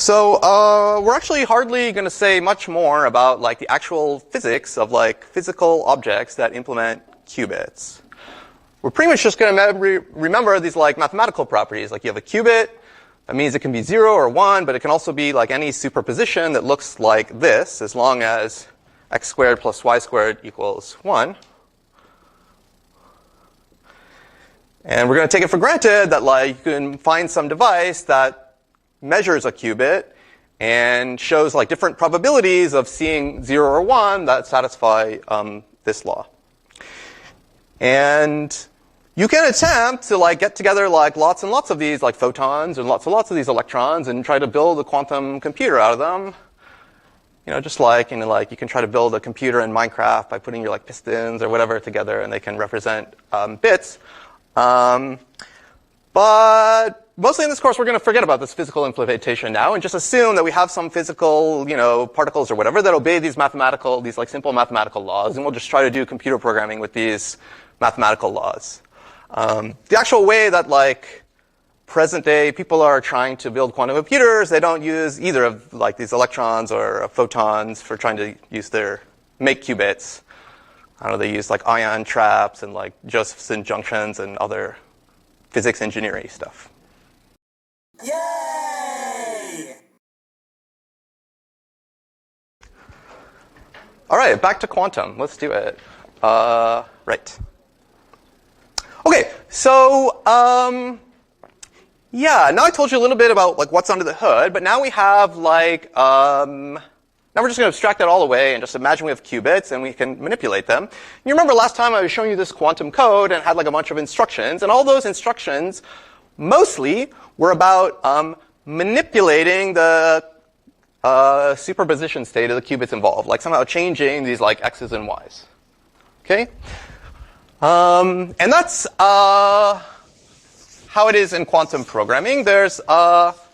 So we're actually hardly going to say much more about like the actual physics of like physical objects that implement qubits. We're pretty much just going to remember these like mathematical properties. Like you have a qubit, that means it can be 0 or 1, but it can also be like any superposition that looks like this, as long as x squared plus y squared equals 1. And we're going to take it for granted that like you can find some device that measures a qubit and shows like different probabilities of seeing 0 or 1 that satisfy this law. And you can attempt to like get together like lots and lots of these like photons and lots of these electrons and try to build a quantum computer out of them. You know, just like, like you can try to build a computer in Minecraft by putting your like pistons or whatever together, and they can represent bits. But mostly in this course, we're going to forget about this physical implementation now and just assume that we have some physical, particles or whatever that obey these like simple mathematical laws, and we'll just try to do computer programming with these mathematical laws. The actual way that like present day people are trying to build quantum computers, they don't use either of like these electrons or photons for trying to make qubits. I don't know, they use like ion traps and like Josephson junctions and other physics engineering stuff. Yay! All right, back to quantum. Let's do it. Right. Okay, so yeah, now I told you a little bit about like what's under the hood, but now we have like now we're just going to abstract that all away and just imagine we have qubits and we can manipulate them. You remember last time I was showing you this quantum code and had like a bunch of instructions, and all those instructions mostly were about manipulating the superposition state of the qubits involved, like somehow changing these like x's and y's. Okay? And that's how it is in quantum programming. There's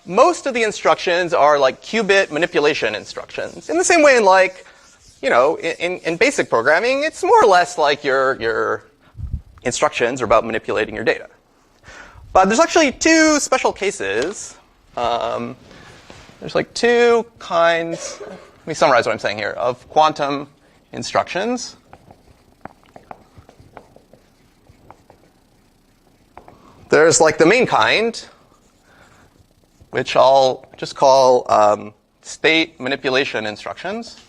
most of the instructions are like qubit manipulation instructions. In the same way in like, in basic programming, it's more or less like your instructions are about manipulating your data. But there's actually two special cases. There's like two kinds, let me summarize what I'm saying here, of quantum instructions. There's like the main kind, which I'll just call state manipulation instructions.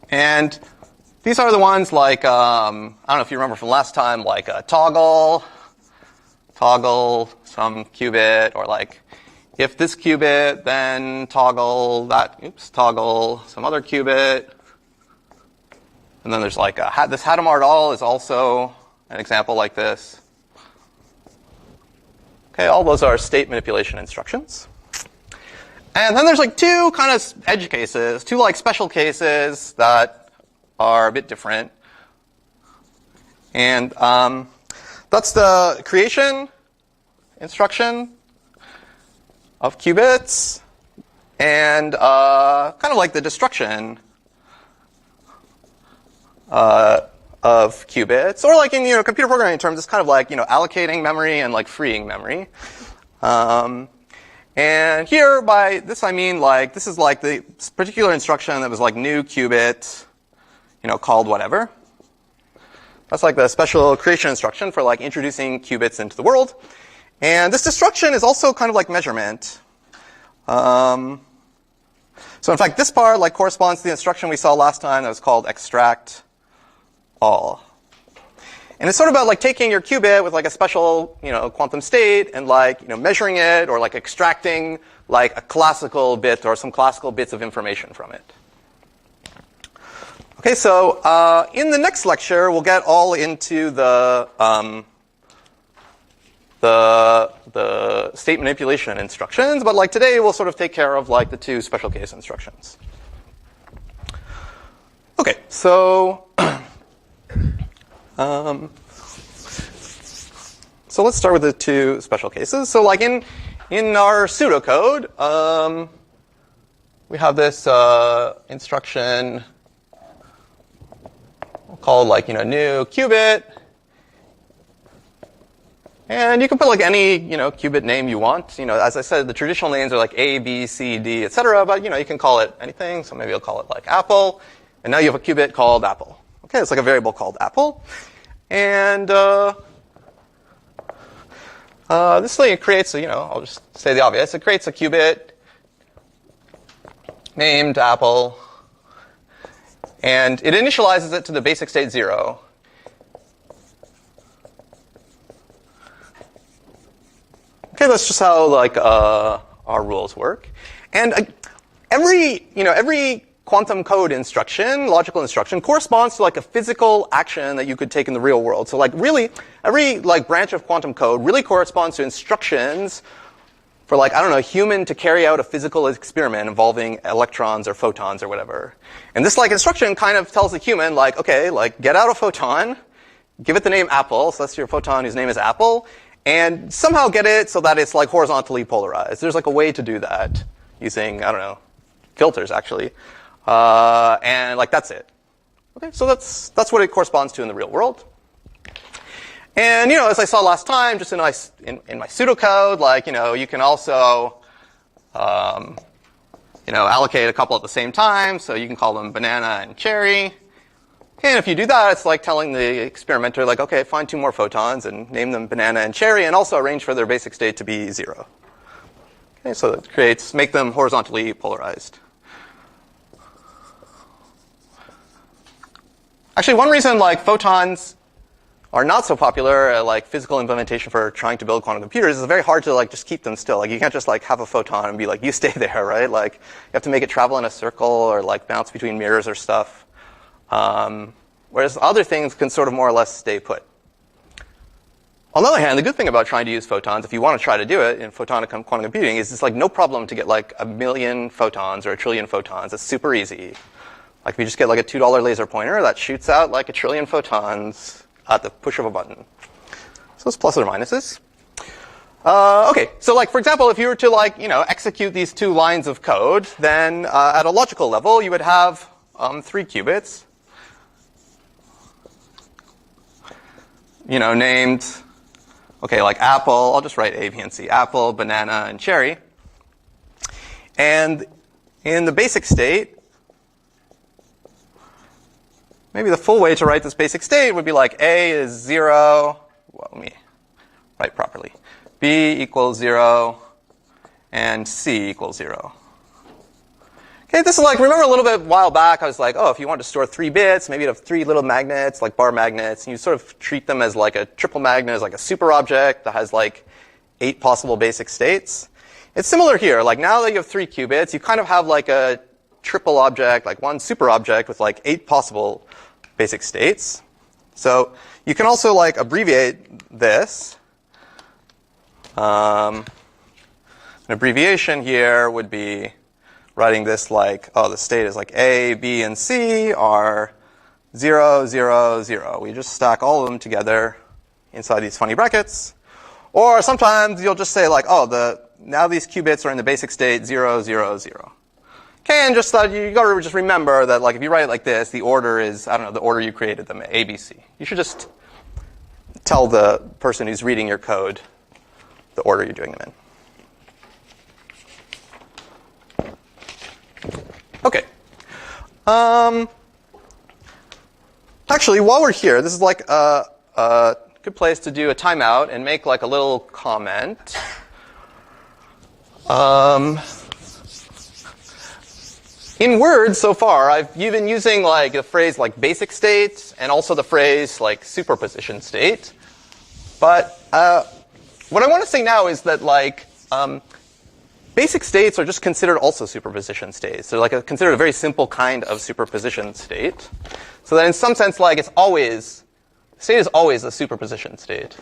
And these are the ones like, I don't know if you remember from last time, like toggle some qubit, or like if this qubit, then toggle some other qubit. And then there's like this Hadamard all is also an example like this. Okay, all those are state manipulation instructions. And then there's like two kind of edge cases, two like special cases that are a bit different. And that's the creation instruction of qubits and kind of like the destruction of qubits, or like in computer programming terms, it's kind of like allocating memory and like freeing memory. And here by this I mean like this is like the particular instruction that was like new qubit, called whatever. That's like the special creation instruction for like introducing qubits into the world. And this destruction is also kind of like measurement. So in fact, this part like corresponds to the instruction we saw last time that was called extract all. And it's sort of about like taking your qubit with like a special, quantum state and like, measuring it or like extracting like a classical bit or some classical bits of information from it. Okay, so in the next lecture, we'll get all into the state manipulation instructions, but like today we'll sort of take care of like the two special case instructions. Okay, so so let's start with the two special cases. So like in our pseudocode, we have this instruction called like new qubit And you can put like any, qubit name you want. As I said, the traditional names are like A, B, C, D, etc. But, you can call it anything. So maybe I'll call it like Apple. And now you have a qubit called Apple. Okay, it's like a variable called Apple. And this thing creates, I'll just say the obvious. It creates a qubit named Apple. And it initializes it to the basic state 0. Okay, that's just how like our rules work. And every quantum code instruction, logical instruction, corresponds to like a physical action that you could take in the real world. So like really, every like branch of quantum code really corresponds to instructions for like, I don't know, a human to carry out a physical experiment involving electrons or photons or whatever. And this like instruction kind of tells the human like, okay, like get out a photon, give it the name Apple, so that's your photon whose name is Apple, and somehow get it so that it's like horizontally polarized. There's like a way to do that using, I don't know, filters actually. And like that's it. Okay, so that's what it corresponds to in the real world. And as I saw last time, just in my pseudocode, like you can also allocate a couple at the same time. So you can call them banana and cherry. And if you do that, it's like telling the experimenter, like, okay, find 2 more photons and name them banana and cherry, and also arrange for their basic state to be 0. Okay, so it make them horizontally polarized. Actually, one reason like photons are not so popular, like physical implementation for trying to build quantum computers, is very hard to like just keep them still. Like you can't just like have a photon and be like, you stay there, right? Like you have to make it travel in a circle or like bounce between mirrors or stuff. Whereas other things can sort of more or less stay put. On the other hand, the good thing about trying to use photons, if you want to try to do it in photonic quantum computing, is it's like no problem to get like 1,000,000 photons or 1,000,000,000,000 photons. It's super easy. Like if you just get like a $2 laser pointer that shoots out like 1,000,000,000,000 photons at the push of a button. So it's pluses or minuses. Okay, so like for example, if you were to like execute these 2 lines of code, then at a logical level you would have 3 qubits. Named, okay, like Apple, I'll just write A, B, and C, Apple, banana, and cherry. And in the basic state, maybe the full way to write this basic state would be like A is 0, well, let me write properly. B equals 0, and C equals 0. Okay, this is like, remember a little bit a while back, I was like, oh, if you want to store 3 bits, maybe you'd have 3 little magnets, like bar magnets, and you sort of treat them as like a triple magnet, as like a super object that has like 8 possible basic states. It's similar here. Like now that you have 3 qubits, you kind of have like a triple object, like one super object with like 8 possible basic states. So you can also like abbreviate this. An abbreviation here would be writing this like, oh, the state is like A, B, and C are 0, 0, 0. We just stack all of them together inside these funny brackets. Or sometimes you'll just say like, oh, now these qubits are in the basic state 0, 0, 0. Okay, and just you got to just remember that like if you write it like this, the order is, I don't know, the order you created them, A, B, C. You should just tell the person who's reading your code the order you're doing them in. Okay. Actually, while we're here, this is like a good place to do a timeout and make like a little comment. In Word so far, you've been using like the phrase like basic state and also the phrase like superposition state. But what I want to say now is that like basic states are just considered also superposition states. They're like considered a very simple kind of superposition state. So that in some sense, like state is always a superposition state.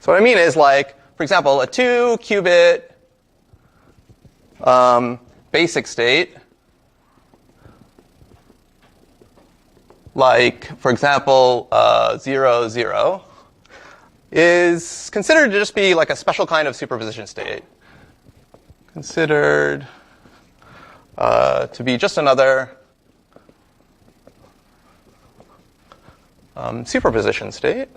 So what I mean is like, for example, a 2-qubit basic state, like for example 0, 0, is considered to just be like a special kind of superposition state. Considered to be just another superposition state.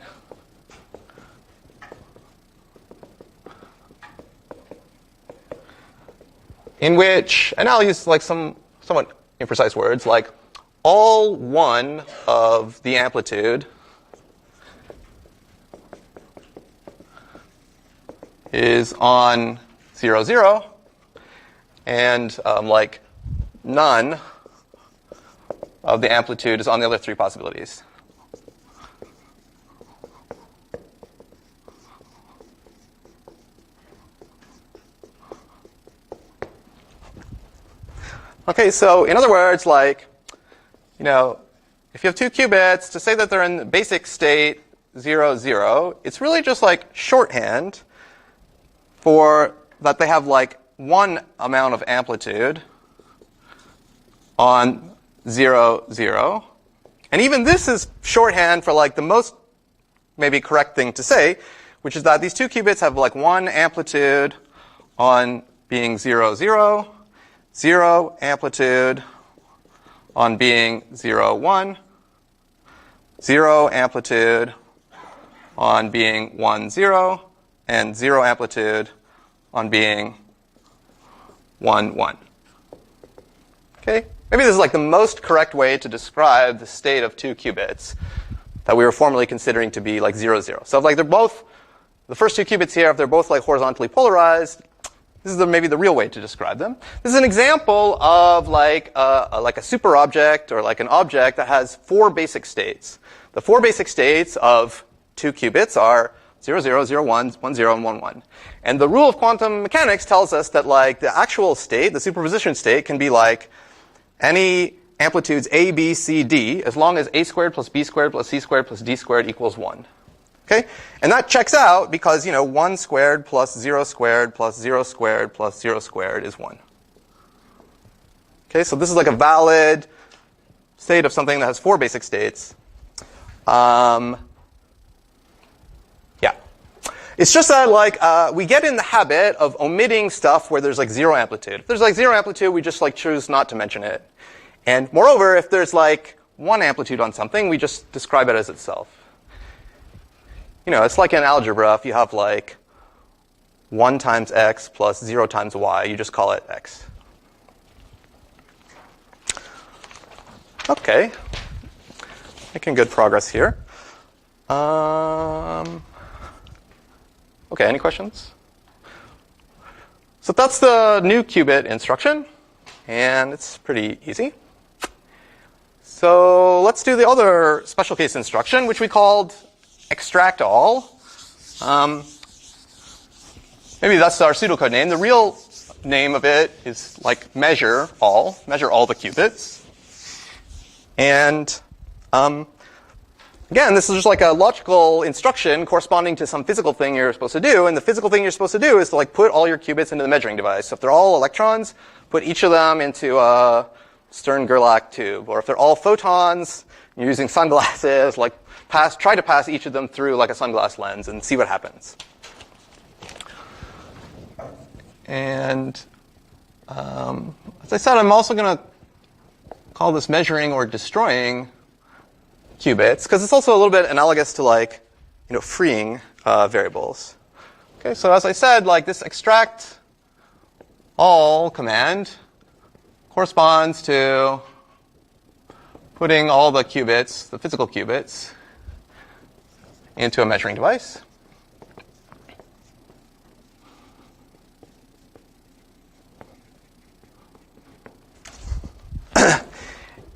in which, and I'll use like some somewhat imprecise words, like all one of the amplitude is on 0, 0, and like none of the amplitude is on the other three possibilities. Okay, so in other words, like, you know, if you have two qubits, to say that they're in the basic state 0, 0, it's really just like shorthand for that they have like one amount of amplitude on 0, 0. And even this is shorthand for like the most maybe correct thing to say, which is that these two qubits have like one amplitude on being 0, 0, 0 amplitude on being 0, 1, 0 amplitude on being 1, 0, and 0 amplitude on being 1, 1. Okay? Maybe this is like the most correct way to describe the state of two qubits that we were formerly considering to be like 0, 0. So if like they're both, the first two qubits here, if they're both like horizontally polarized, this is maybe the real way to describe them. This is an example of like a super object or like an object that has four basic states. The four basic states of two qubits are 0, 0, 0, 1, 1, 0, and 1, 1. And the rule of quantum mechanics tells us that like the actual state, the superposition state, can be like any amplitudes A, B, C, D, as long as A squared plus B squared plus C squared plus D squared equals 1. Okay? And that checks out because, you know, 1 squared plus 0 squared plus 0 squared plus 0 squared is 1. Okay, so this is like a valid state of something that has four basic states. Yeah. It's just that, like, we get in the habit of omitting stuff where there's, like, zero amplitude. If there's, like, zero amplitude, we just, like, choose not to mention it. And moreover, if there's, like, one amplitude on something, we just describe it as itself. You know, it's like in algebra, if you have like 1 times x plus 0 times y, you just call it x. Okay. Making good progress here. Okay, any questions? So that's the new qubit instruction, and it's pretty easy. So let's do the other special case instruction, which we called extract all. Maybe that's our pseudocode name. The real name of it is like measure all the qubits. And again, this is just like a logical instruction corresponding to some physical thing you're supposed to do. And the physical thing you're supposed to do is to like put all your qubits into the measuring device. So if they're all electrons, put each of them into a Stern-Gerlach tube. Or if they're all photons, you're using sunglasses, like try to pass each of them through like a sunglass lens and see what happens. And as I said, I'm also going to call this measuring or destroying qubits, because it's also a little bit analogous to like, you know, freeing variables. Okay, so as I said, like this extract all command corresponds to putting all the qubits, the physical qubits, into a measuring device.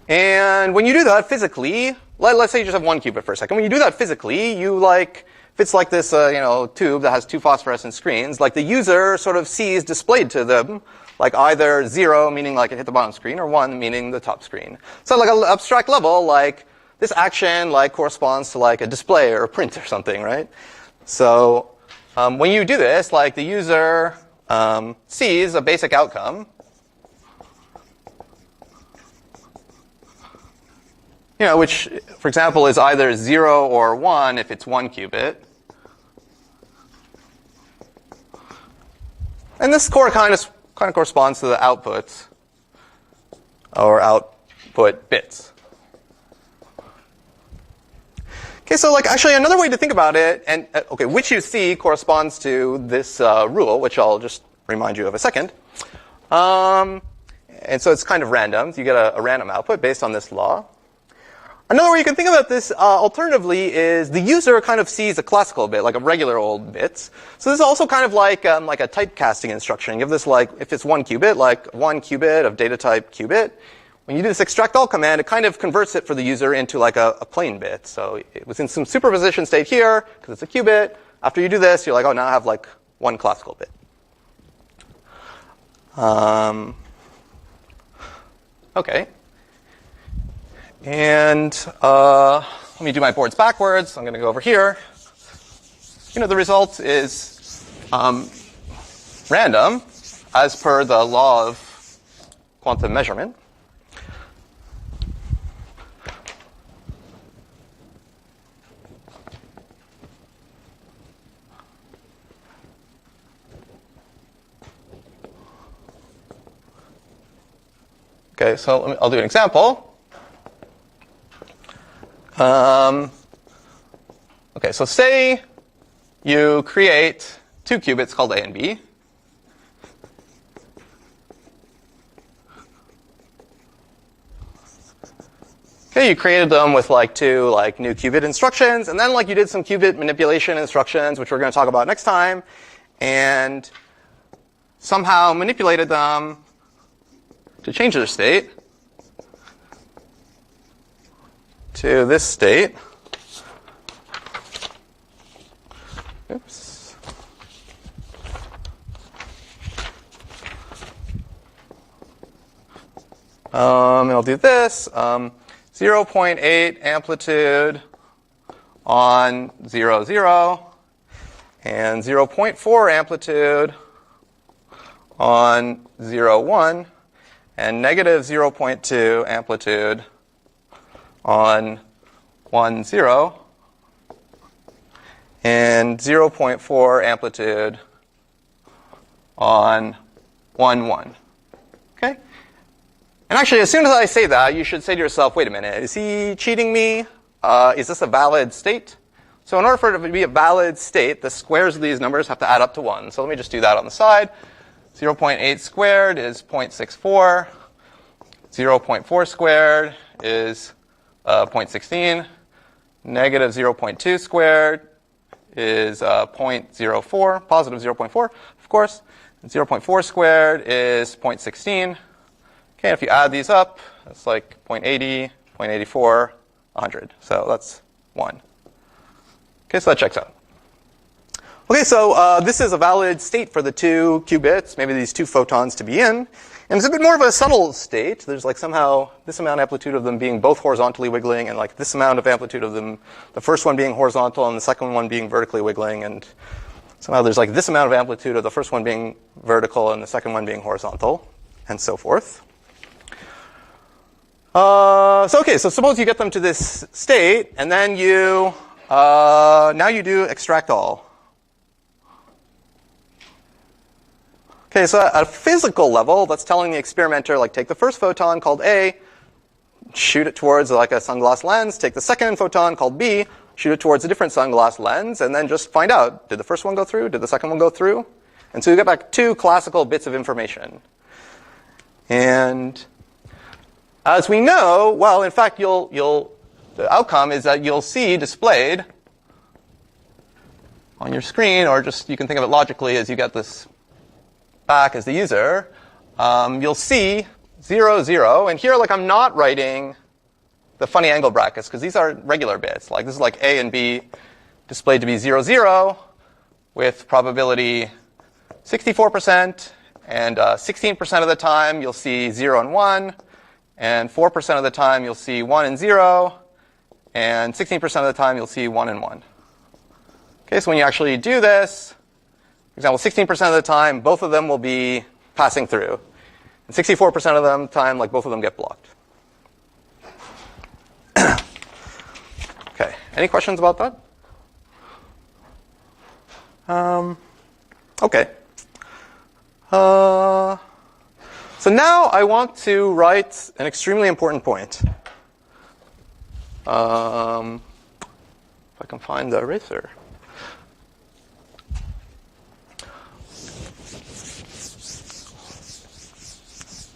And when you do that physically, let's say you just have one qubit for a second. When you do that physically, you like, if it's like this, you know, tube that has two phosphorescent screens, like the user sort of sees displayed to them, like either 0, meaning like it hit the bottom screen, or 1, meaning the top screen. So like an abstract level, like this action like corresponds to like a display or a print or something, right? So when you do this, like the user sees a basic outcome. You know, which, for example, is either 0 or 1 if it's one qubit. And this kind of corresponds to the outputs or output bits. Okay, so like actually another way to think about it, and okay, which you see corresponds to this rule, which I'll just remind you of a second. And so it's kind of random. You get a random output based on this law. Another way you can think about this, alternatively, is the user kind of sees a classical bit, like a regular old bits. So this is also kind of like a typecasting instruction. You give this like, if it's 1 qubit, like 1 qubit of data type qubit. When you do this extract all command, it kind of converts it for the user into like a plain bit. So it was in some superposition state here, because it's a qubit. After you do this, you're like, oh, now I have like 1 classical bit. Okay. And let me do my boards backwards. I'm going to go over here. The result is random, as per the law of quantum measurement. Okay, so I'll do an example. Okay, so say you create 2 qubits called A and B. Okay, you created them with like 2 like new qubit instructions, and then like you did some qubit manipulation instructions, which we're going to talk about next time, and somehow manipulated them to change their state to this state. Oops. And I'll do this. 0.8 amplitude on 0, 0, and 0.4 amplitude on 0, 1, and negative 0.2 amplitude on 1, 0, and 0.4 amplitude on 1, 1. Okay? And actually, as soon as I say that, you should say to yourself, wait a minute, is he cheating me? Is this a valid state? So in order for it to be a valid state, the squares of these numbers have to add up to 1. So let me just do that on the side. 0.8 squared is 0.64. 0.4 squared is 0.16. Negative 0.2 squared is 0.04, positive 0.4, of course. And 0.4 squared is 0.16. Okay, if you add these up, it's like 0.80, 0.84, 100. So that's 1. Okay, so that checks out. Okay, so this is a valid state for the 2 qubits, maybe these 2 photons to be in. And it's a bit more of a subtle state. There's like somehow this amount of amplitude of them being both horizontally wiggling, and like this amount of amplitude of them, the first one being horizontal and the second one being vertically wiggling. And somehow there's like this amount of amplitude of the first one being vertical and the second one being horizontal, and so forth. So suppose you get them to this state, and then you, now you do extract all. Okay, so at a physical level, that's telling the experimenter, like, take the first photon called A, shoot it towards like a sunglass lens, take the second photon called B, shoot it towards a different sunglass lens, and then just find out, did the first one go through? Did the second one go through? And so you get back 2 classical bits of information. And as we know, well, in fact, the outcome is that you'll see displayed on your screen, or just you can think of it logically as you get this back as the user, you'll see 0, 0. And here, like, I'm not writing the funny angle brackets, because these are regular bits. Like, this is like A and B displayed to be 0, 0, with probability 64%, and 16% of the time you'll see 0 and 1, and 4% of the time you'll see 1 and 0, and 16% of the time you'll see 1 and 1. Okay, so when you actually do this, for example, 16% of the time, both of them will be passing through. And 64% of the time, like, both of them get blocked. Okay, any questions about that? Okay. So now I want to write an extremely important point. If I can find the eraser.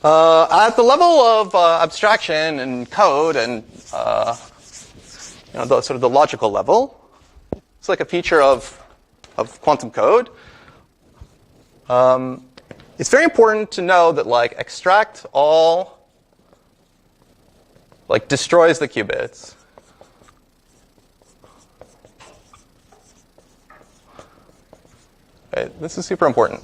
At the level of abstraction and code and the sort of the logical level, it's like a feature of quantum code. It's very important to know that like extract all like destroys the qubits. Okay, this is super important.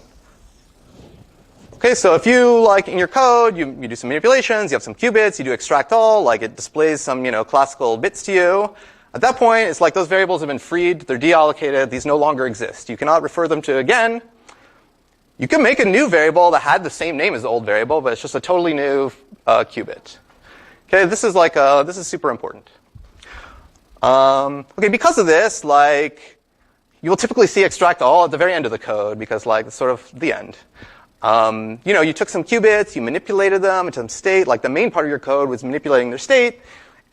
Okay, so if you, like, in your code, you do some manipulations, you have some qubits, you do extract all, like it displays some, classical bits to you. At that point, it's like those variables have been freed, they're deallocated, these no longer exist. You cannot refer them to again. You can make a new variable that had the same name as the old variable, but it's just a totally new qubit. Okay, this is this is super important. Okay, because of this, like, you will typically see extract all at the very end of the code because, like, it's sort of the end. You took some qubits, you manipulated them into some state, like the main part of your code was manipulating their state,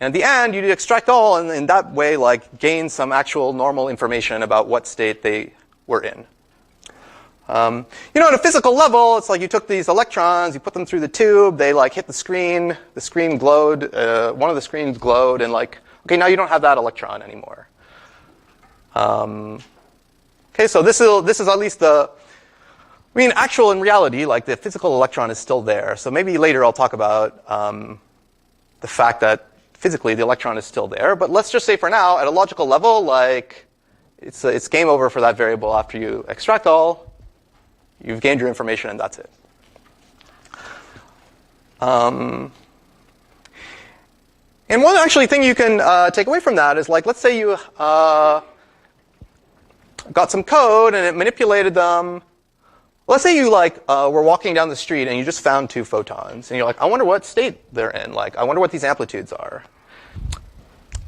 and at the end you did extract all, and in that way, like, gain some actual normal information about what state they were in. At a physical level, it's like you took these electrons, you put them through the tube, they like hit the screen glowed, one of the screens glowed, and like, okay, now you don't have that electron anymore. Okay, so this is at least actual in reality, like the physical electron is still there. So maybe later I'll talk about the fact that physically the electron is still there. But let's just say for now, at a logical level, like it's game over for that variable after you extract all. You've gained your information, and that's it. And one actually thing you can take away from that is, like, let's say you got some code and it manipulated them. Let's say you were walking down the street and you just found two photons, and you're like, I wonder what state they're in. Like, I wonder what these amplitudes are.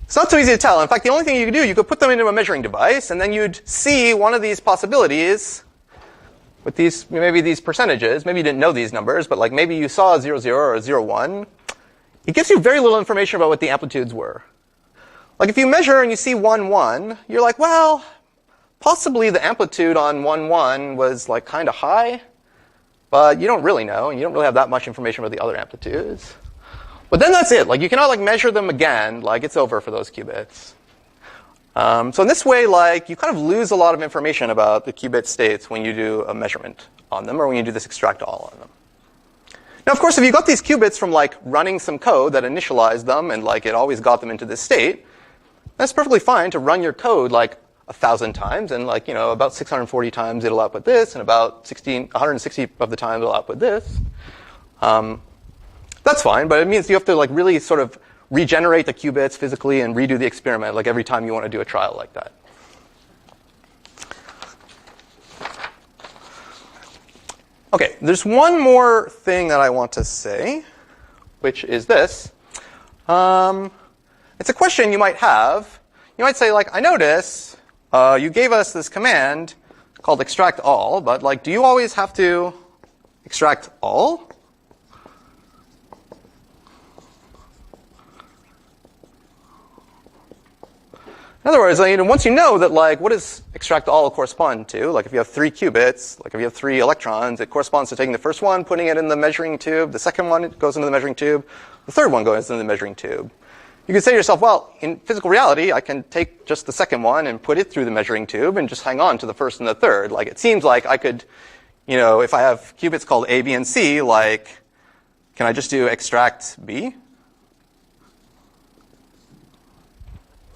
It's not so easy to tell. In fact, the only thing you could do, you could put them into a measuring device, and then you'd see one of these possibilities with maybe these percentages. Maybe you didn't know these numbers, but like maybe you saw a 0, 0 or a 0, 1. It gives you very little information about what the amplitudes were. Like if you measure and you see 1, 1, you're like, well, possibly the amplitude on 1, 1 was like kind of high, but you don't really know, and you don't really have that much information about the other amplitudes. But then that's it. Like you cannot measure them again. Like it's over for those qubits. So in this way, like you kind of lose a lot of information about the qubit states when you do a measurement on them, or when you do this extract all on them. Now, of course, if you got these qubits from like running some code that initialized them and like it always got them into this state, that's perfectly fine to run your code like 1,000 times, and like about 640 times it'll output this, and about 160 of the time it'll output this. That's fine, but it means you have to like really sort of regenerate the qubits physically and redo the experiment like every time you want to do a trial like that. Okay, there's one more thing that I want to say, which is this. It's a question you might have. You might say, like, I notice you gave us this command called extract all, but like, do you always have to extract all? In other words, once you know that, like, what does extract all correspond to? Like, if you have 3 qubits, like if you have 3 electrons, it corresponds to taking the first one, putting it in the measuring tube. The second one goes into the measuring tube. The third one goes into the measuring tube. You could say to yourself, well, in physical reality, I can take just the second one and put it through the measuring tube and just hang on to the first and the third. Like, it seems like I could, if I have qubits called A, B, and C, like, can I just do extract B?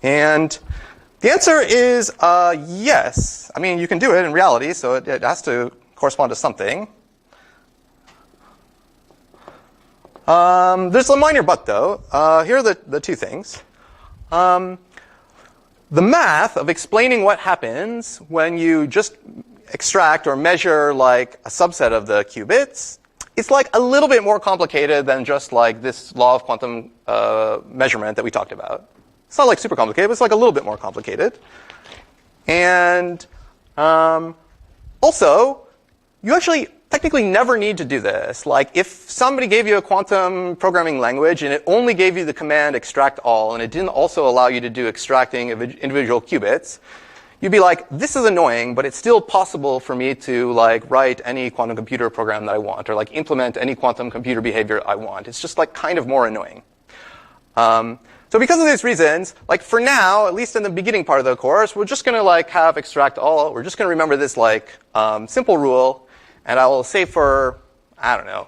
And the answer is yes. I mean, you can do it in reality, so it has to correspond to something. There's a minor but, though. Here are the two things. The math of explaining what happens when you just extract or measure like a subset of the qubits, it's like a little bit more complicated than just like this law of quantum measurement that we talked about. It's not like super complicated, but it's like a little bit more complicated. And also, you actually technically never need to do this. Like, if somebody gave you a quantum programming language and it only gave you the command extract all, and it didn't also allow you to do extracting of individual qubits, you'd be like, this is annoying, but it's still possible for me to like write any quantum computer program that I want, or like implement any quantum computer behavior I want. It's just like kind of more annoying. So because of these reasons, like for now, at least in the beginning part of the course, we're just going to like have extract all. We're just going to remember this like simple rule, and I will say for, I don't know,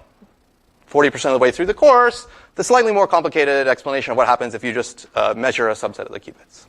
40% of the way through the course, the slightly more complicated explanation of what happens if you just measure a subset of the qubits.